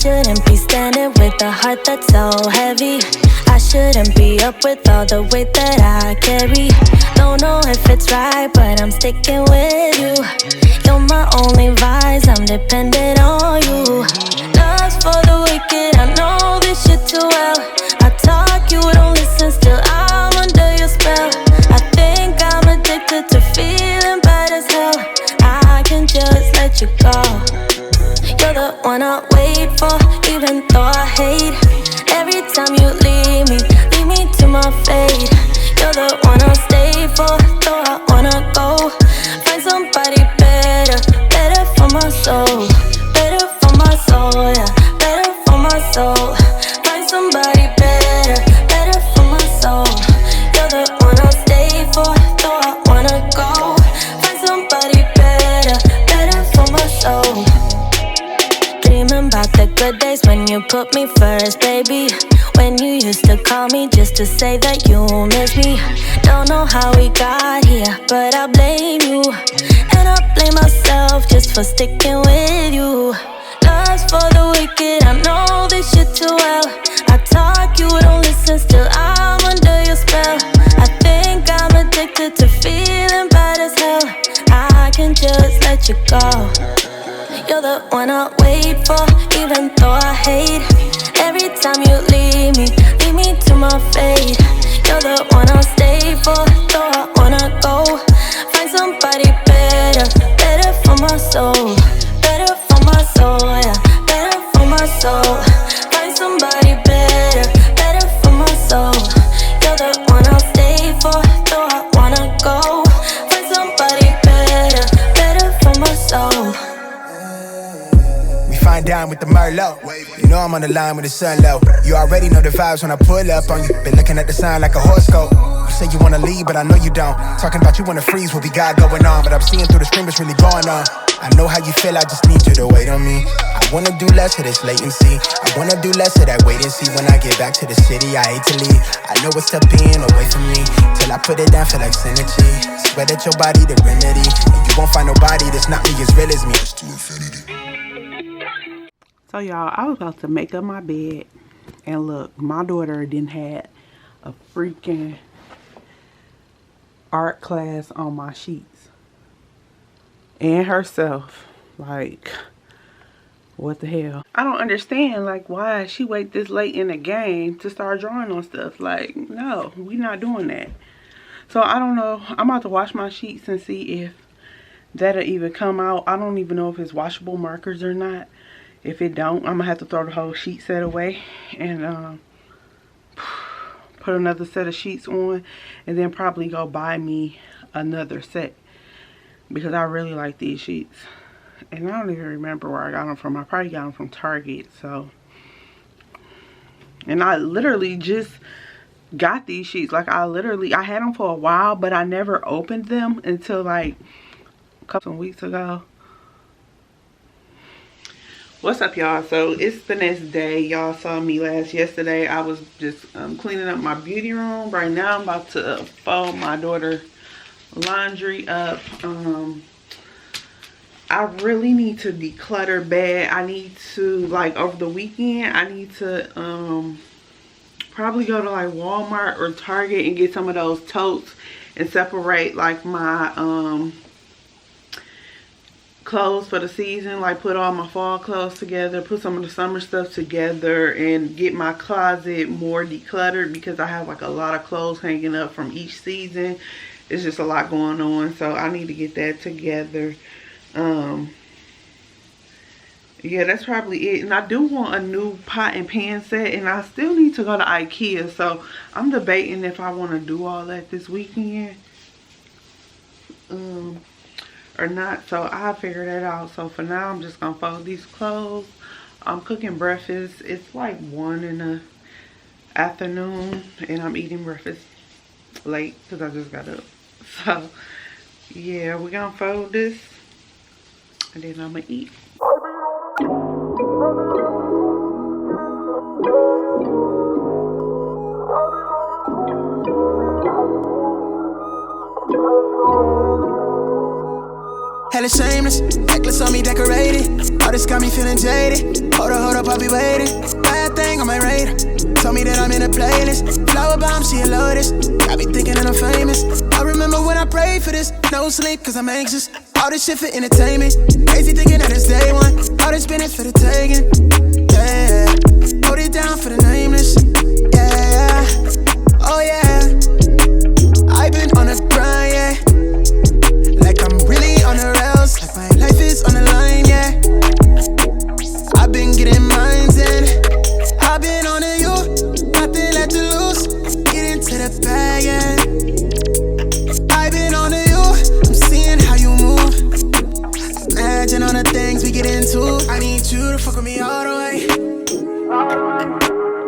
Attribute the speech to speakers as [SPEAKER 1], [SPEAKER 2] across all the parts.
[SPEAKER 1] shouldn't be standing with a heart that's so heavy. I shouldn't be up with all the weight that I carry. Don't know if it's right, but I'm sticking with you. You're my only vice, I'm dependent on you. Love's for the wicked, I know this shit too well. I talk, you don't listen, still I'm under your spell. I think I'm addicted to feeling bad as hell. I can just let you go. You're the one I wait for, even though I hate. Every time you leave me to my fate. You're the one I'll stay for, though I wanna go. Find somebody better, better for my soul. Better for my soul, yeah, better for my soul. Find somebody better, better for my soul. You're the one I'll stay for, though I wanna go. Find somebody better, better for my soul. Dreaming about the good days when you put me first, baby. When you used to call me just to say that you miss me. Don't know how we got here, but I blame you. And I blame myself just for sticking with you. Love's for the wicked, I know this shit too well. I talk, you don't listen, still I'm under your spell. I think I'm addicted to feeling bad as hell. I can just let you go. You're the one I wait for, even though I hate. Every time you leave me to my fate. You're the one I'll stay for, though I wanna go. Find somebody better, better for my soul. Better for my soul, yeah, better for my soul. Find somebody better, better for my soul. You're the one I'll stay for, though I wanna go. Find somebody better, better for my soul.
[SPEAKER 2] Fine down with the Merlot. You know I'm on the line with the sun low. You already know the vibes when I pull up on you. Been looking at the sign like a horoscope. You say you wanna leave, but I know you don't. Talking about you wanna freeze what we got going on. But I'm seeing through the screen what's really going on. I know how you feel, I just need you to wait on me. I wanna do less of this latency. I wanna do less of that wait and see. When I get back to the city, I hate to leave. I know it's tough being away from me. Till I put it down, feel like synergy. Swear that your body the remedy. And you won't find nobody that's not me as real as me. It's to infinity.
[SPEAKER 3] So y'all, I was about to make up my bed, and look, my daughter didn't have a freaking art class on my sheets. And herself, like, what the hell? I don't understand, like, why she wait this late in the game to start drawing on stuff. Like, no, we not doing that. So I don't know, I'm about to wash my sheets and see if that'll even come out. I don't even know if it's washable markers or not. If it don't, I'm gonna have to throw the whole sheet set away and put another set of sheets on, and then probably go buy me another set, because I really like these sheets. And I don't even remember where I got them from. I probably got them from Target. So, and I literally just got these sheets. Like, I had them for a while, but I never opened them until like a couple of weeks ago. What's up, y'all? So it's the next day. Y'all saw me yesterday. I was just cleaning up my beauty room. Right now I'm about to fold my daughter's laundry up. I really need to declutter bed. I need to, like, over the weekend, I need to probably go to like Walmart or Target and get some of those totes and separate like my clothes for the season, like put all my fall clothes together, put some of the summer stuff together, and get my closet more decluttered, because I have like a lot of clothes hanging up from each season. It's just a lot going on, so I need to get that together. Yeah, that's probably it. And I do want a new pot and pan set, and I still need to go to IKEA, so I'm debating if I want to do all that this weekend or not. So I'll figure that out. So for now, I'm just gonna fold these clothes. I'm cooking breakfast. It's like 1 in the afternoon, and I'm eating breakfast late because I just got up. So yeah, we're gonna fold this and then I'm gonna eat.
[SPEAKER 2] hella shameless. Necklace on me decorated. All this got me feeling jaded. Hold up, I'll be waiting. Bad thing on my radar. Told me that I'm in a playlist. Flower bomb, she a lotus. Got me thinking that I'm famous. I remember when I prayed for this. No sleep, cause I'm anxious. All this shit for entertainment. Crazy thinking that it's day one. All this business for the taking. Yeah, hold it down for the nameless. Yeah, oh yeah. I've been on a grind, yeah. Like I'm really on the rails. Like my life is on the line, yeah. I've been getting mines in. I've been on to you. Nothing left to lose. Get into the bag, yeah. I've been on to you. I'm seeing how you move. Imagine all the things we get into. I need you to fuck with me all the way.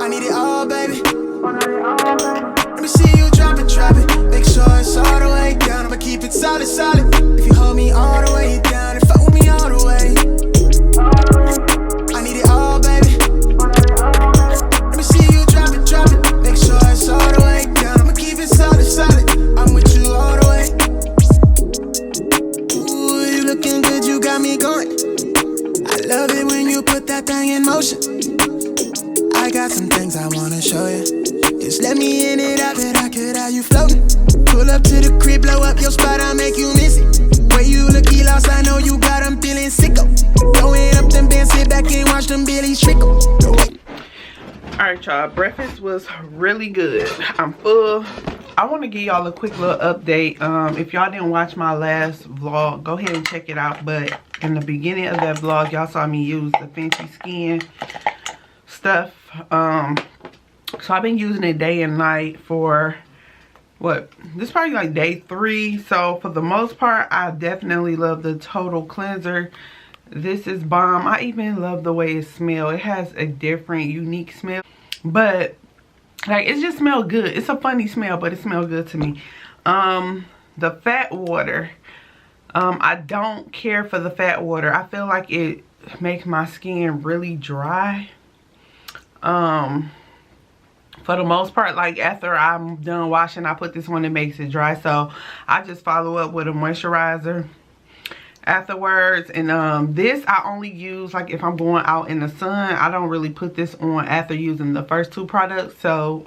[SPEAKER 2] I need it all, baby. Let me see you drop it. Make sure it's all the way down. I'ma keep it solid. If you hold me all the way down, and fuck with me all the way. I need it all, baby. Let me see you drop it. Make sure it's all the way down. I'ma keep it solid. I'm with you all the way. Ooh, you looking good, you got me going. I love it when you put that thing in motion. I got some things I wanna show you. Just let me in it, I bet I could have you floating. Pull up to the crib, blow up your spot, I'll make you miss it. Way you looky lost, I know you got them feeling sicko. Throwing up them bands, sit back and watch them Billies trickle.
[SPEAKER 3] Alright y'all, breakfast was really good. I'm full. I want to give y'all a quick little update. If y'all didn't watch my last vlog, go ahead and check it out. But in the beginning of that vlog, y'all saw me use the Fenty Skin stuff. So I've been using it day and night for what, this is probably like day 3. So for the most part, I definitely love the Total Cleanser. This is bomb. I even love the way it smells. It has a different, unique smell, but like it just smells good. It's a funny smell, but it smells good to me. The fat water, I don't care for the fat water. I feel like it makes my skin really dry. For the most part, like after I'm done washing, I put this one that makes it dry. So I just follow up with a moisturizer afterwards. And this I only use like if I'm going out in the sun. I don't really put this on after using the first 2 products. So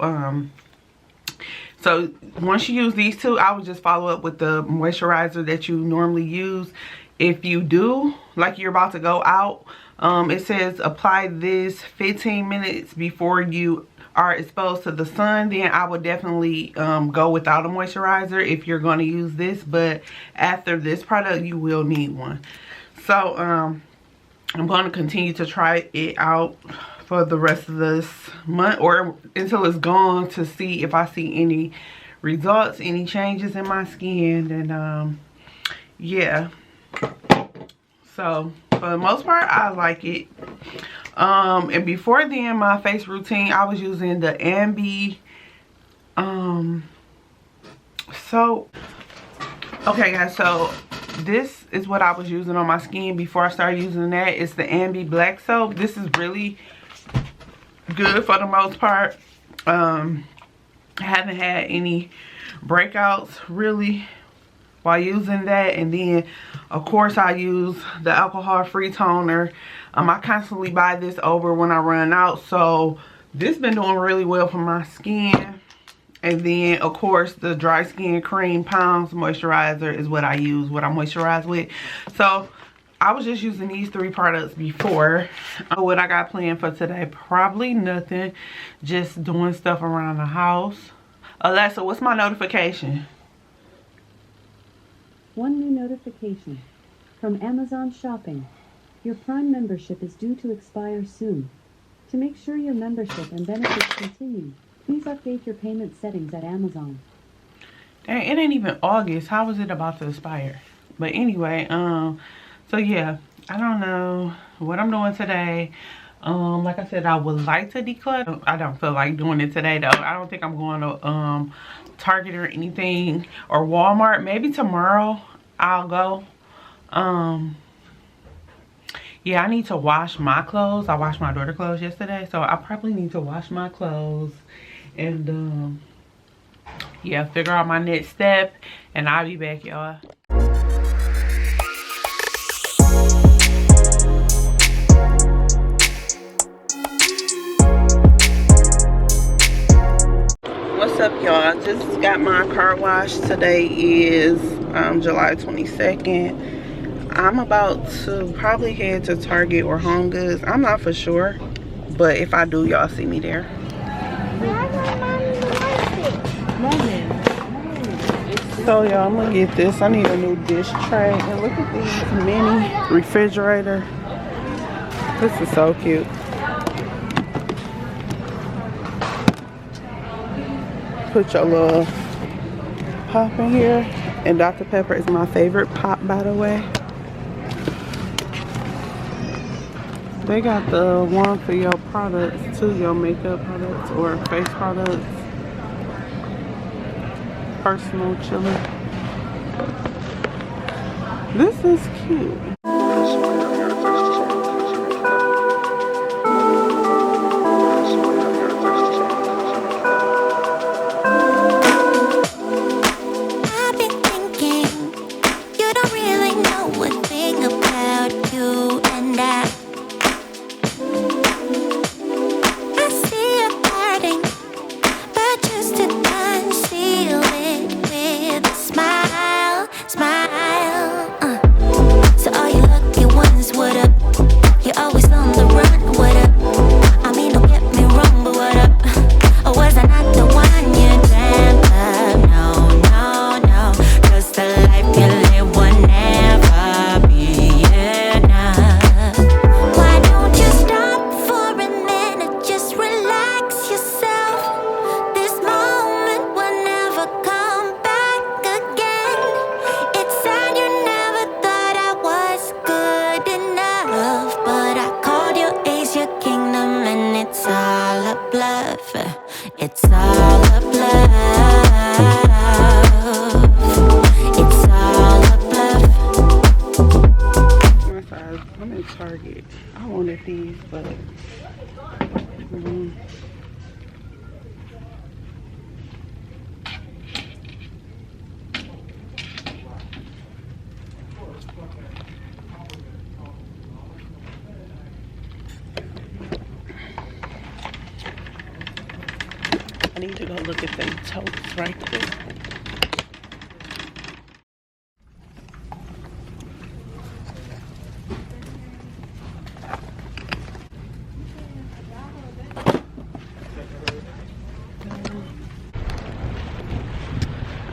[SPEAKER 3] so once you use these 2, I would just follow up with the moisturizer that you normally use. If you do, like you're about to go out, it says apply this 15 minutes before you are exposed to the sun, then I would definitely go without a moisturizer if you're going to use this. But after this product, you will need one. So I'm going to continue to try it out for the rest of this month or until it's gone, to see if I see any results, any changes in my skin. And yeah, so for the most part, I like it. And before then, my face routine, I was using the Ambi soap. Okay guys, so this is what I was using on my skin before I started using that. It's the Ambi black soap. This is really good for the most part. I haven't had any breakouts really while using that. And then of course I use the alcohol free toner. I constantly buy this over when I run out, so this been doing really well for my skin. And then of course the dry skin cream pounds moisturizer is what I use, what I moisturize with. So I was just using these 3 products before. What I got planned for today, probably nothing, just doing stuff around the house. Alexa, what's my notification?
[SPEAKER 4] One new notification from Amazon Shopping. Your Prime membership is due to expire soon. To make sure your membership and benefits continue, please update your payment settings at Amazon.
[SPEAKER 3] Dang, it ain't even August. How is it about to expire? But anyway, so yeah, I don't know what I'm doing today. Like I said, I would like to declutter. I don't feel like doing it today though. I don't think I'm going to Target or anything, or Walmart. Maybe tomorrow I'll go. Yeah, I need to wash my clothes. I washed my daughter's clothes yesterday, so I probably need to wash my clothes and yeah, figure out my next step, and I'll be back, y'all. up, y'all? Just got my car washed. Today is July 22nd. I'm about to probably head to Target or Home Goods. I'm not for sure, but if I do, y'all see me there. So y'all, I'm gonna get this. I need a new dish tray. And look at this mini refrigerator. This is so cute. Put your little pop in here. And Dr. Pepper is my favorite pop, by the way. They got the one for your products too, your makeup products or face products. Personal chilling. This is cute.
[SPEAKER 1] It's all a bluff. It's all a bluff.
[SPEAKER 3] My size, I'm in Target. I wanted these, but I need to go look at them totes right there.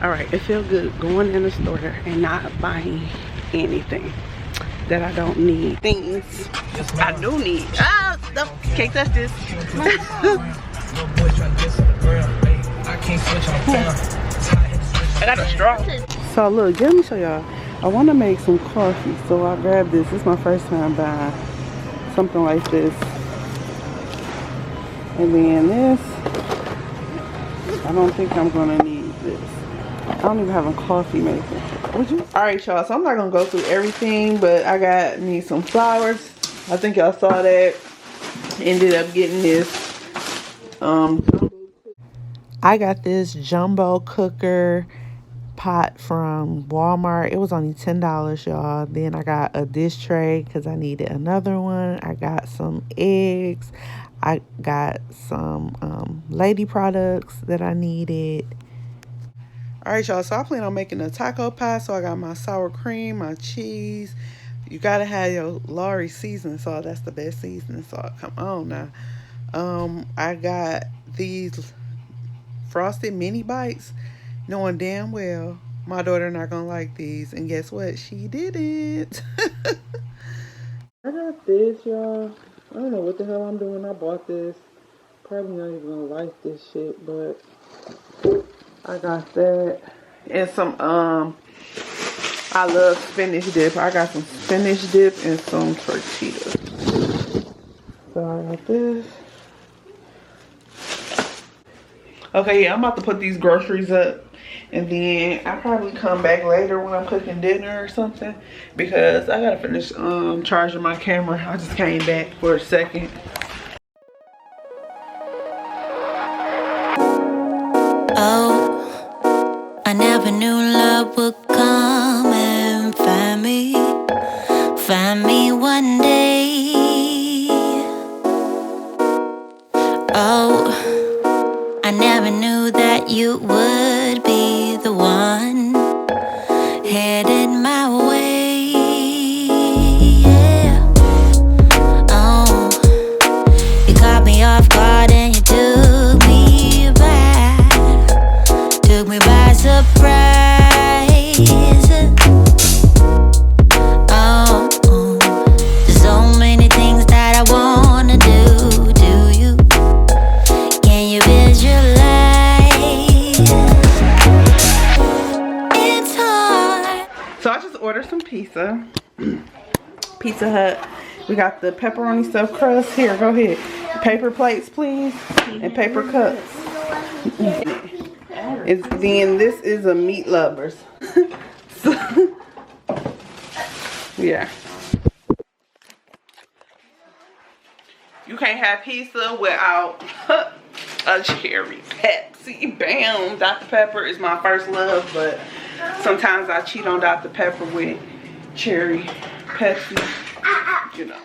[SPEAKER 3] All right, it feels good going in the store and not buying anything that I don't need. Things I do need. Ah, no, can't touch this. I got a straw. So look, let me show y'all. I want to make some coffee, so I grabbed this. This is my first time buying something like this. And then this, I don't think I'm gonna need this. I don't even have a coffee maker. Would you? All right, y'all. So I'm not gonna go through everything, but I got me some flowers. I think y'all saw that. Ended up getting this. I got this jumbo cooker pot from Walmart. It was only $10, y'all. Then I got a dish tray because I needed another one. I got some eggs. I got some lady products that I needed. All right, y'all. So I plan on making a taco pie. So I got my sour cream, my cheese. You gotta have your Lawry seasoning salt. That's the best seasoning salt. Come on now. I got these frosted mini bites, knowing damn well my daughter not gonna like these. And guess what? She didn't. I got this, y'all. I don't know what the hell I'm doing. I bought this. Probably not even gonna like this shit, but I got that. And some, I love spinach dip. I got some spinach dip and some tortillas. So I got this. Okay, yeah, I'm about to put these groceries up. And then I'll probably come back later when I'm cooking dinner or something. Because I gotta finish charging my camera. I just came back for a second.
[SPEAKER 1] Oh, I never knew love would come and find me one day. Oh, I never knew that that you would be the one headed my way. Yeah. Oh, you caught me off guard and you took me by surprise. Oh, there's so many things that I wanna do. Do you? Can you visualize? It's hard.
[SPEAKER 3] So I just ordered some pizza. Pizza Hut. We got the pepperoni stuffed crust. Here, go ahead. Paper plates, please, and paper cups. Then this is a meat lovers. So, yeah. You can't have pizza without a cherry Pepsi. Bam! Dr. Pepper is my first love, but sometimes I cheat on Dr. Pepper with cherry Pepsi. You know.